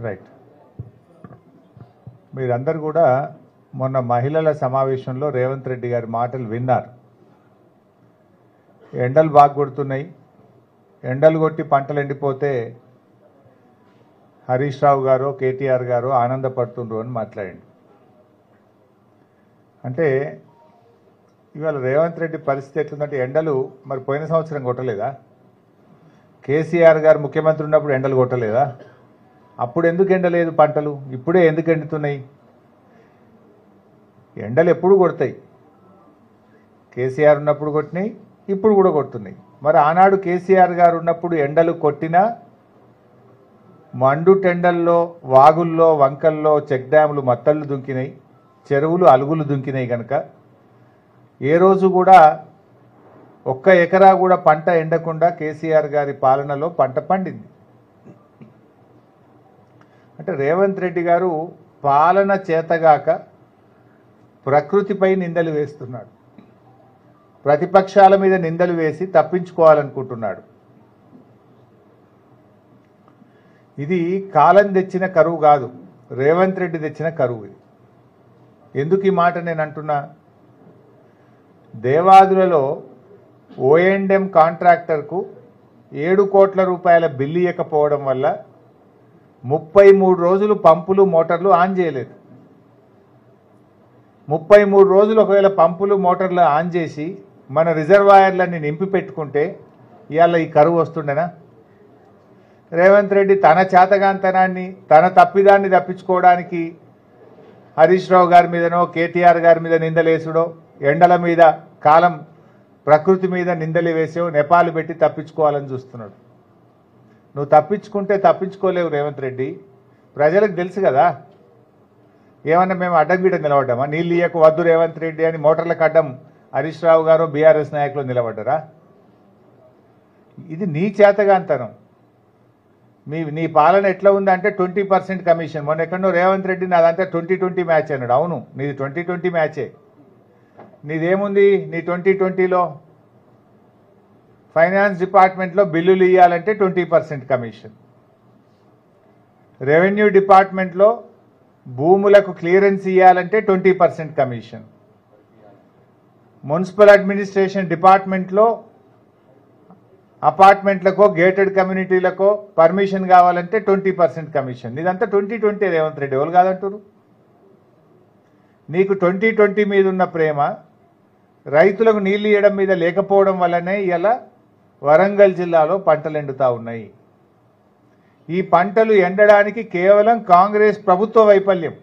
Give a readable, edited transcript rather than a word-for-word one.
Right. మీరందరూ కూడా మొన్న మహిళల సమావేశంలో రేవంత్ రెడ్డి గారి మాటలు విన్నారు. ఎండలు బాగా కొడుతున్నాయి, ఎండలు కొట్టి పంటలు ఎండిపోతే హరీష్ రావు గారు కేటీఆర్ గారు ఆనందపడుతుండ్రు అని మాట్లాడండి. అంటే ఇవాళ రేవంత్ రెడ్డి పరిస్థితి ఎట్లుందంటే ఎండలు మరి పోయిన సంవత్సరం కొట్టలేదా? కేసీఆర్ గారు ముఖ్యమంత్రి ఉన్నప్పుడు ఎండలు కొట్టలేదా? అప్పుడు ఎందుకు ఎండలేదు పంటలు? ఇప్పుడే ఎందుకు ఎండుతున్నాయి? ఎండలు ఎప్పుడు కొడతాయి. కేసీఆర్ ఉన్నప్పుడు కొట్టినాయి, ఇప్పుడు కూడా కొడుతున్నాయి. మరి ఆనాడు కేసీఆర్ గారు ఉన్నప్పుడు ఎండలు కొట్టినా మండు టెండల్లో వాగుల్లో వంకల్లో చెక్ డ్యాములు మత్తళ్ళు దుంకినాయి, చెరువులు అలుగులు దుంకినాయి. కనుక ఏ రోజు కూడా ఒక్క ఎకరా కూడా పంట ఎండకుండా కేసీఆర్ గారి పాలనలో పంట పండింది. అంటే రేవంత్ రెడ్డి గారు పాలన చేతగాక ప్రకృతిపై నిందలు వేస్తున్నాడు, ప్రతిపక్షాల మీద నిందలు వేసి తప్పించుకోవాలనుకుంటున్నాడు. ఇది కాలం తెచ్చిన కరువు కాదు, రేవంత్ రెడ్డి తెచ్చిన కరువు ఇది. ఎందుకు ఈ మాట నేను అంటున్నా? దేవాదులలో ఓఎండ్ఎం కాంట్రాక్టర్కు 7 కోట్ల రూపాయల బిల్లు ఇవ్వకపోవడం వల్ల 33 రోజులు పంపులు మోటార్లు ఆన్ చేయలేదు. 33 రోజులు ఒకవేళ పంపులు మోటార్లు ఆన్ చేసి మన రిజర్వాయర్లన్నీ నింపి పెట్టుకుంటే ఇవాళ ఈ కరువు వస్తుండేనా? రేవంత్ రెడ్డి తన చేతగాంతనాన్ని తన తప్పిదాన్ని తప్పించుకోవడానికి హరీష్ రావు గారి మీదనో కేటీఆర్ గారి మీద నిందలేసుడో, ఎండల మీద కాలం ప్రకృతి మీద నిందలు వేసో నెపాలు పెట్టి తప్పించుకోవాలని చూస్తున్నాడు. నువ్వు తప్పించుకుంటే తప్పించుకోలేవు రేవంత్ రెడ్డి. ప్రజలకు తెలుసు కదా. ఏమన్నా మేము అడ్డంగిడ నిలబడ్డామా? నీళ్ళు ఇయ్యకు వద్దు రేవంత్ రెడ్డి అని మోటార్లకు అడ్డం హరీష్ రావు గారు బీఆర్ఎస్ నాయకులు నిలబడ్డారా? ఇది నీ చేతగాంతనం. నీ పాలన ఎట్లా ఉందంటే 20% కమిషన్. మొన్న ఎక్కడో రేవంత్ రెడ్డి నాదంతా 2020 మ్యాచ్ అన్నాడు. అవును, నీది 2020 మ్యాచే. నీదేముంది? నీ 2020లో ఫైనాన్స్ డిపార్ట్మెంట్లో బిల్లులు ఇవ్వాలంటే 20% కమిషన్, రెవెన్యూ డిపార్ట్మెంట్లో భూములకు క్లియరెన్స్ ఇవ్వాలంటే 20% కమిషన్, మున్సిపల్ అడ్మినిస్ట్రేషన్ డిపార్ట్మెంట్లో అపార్ట్మెంట్లకో గేటెడ్ కమ్యూనిటీలకో పర్మిషన్ కావాలంటే 20% కమిషన్. ఇదంతా 2020 రేవంత్ రెడ్డి. ఎవరు కాదంటారు? నీకు 2020 మీద ఉన్న ప్రేమ రైతులకు నీళ్లు ఇవ్వడం మీద లేకపోవడం వల్లనే ఇలా వరంగల్ జిల్లాలో పంటలు ఎండుతూ ఉన్నాయి. ఈ పంటలు ఎండడానికి కేవలం కాంగ్రెస్ ప్రభుత్వ వైఫల్యం.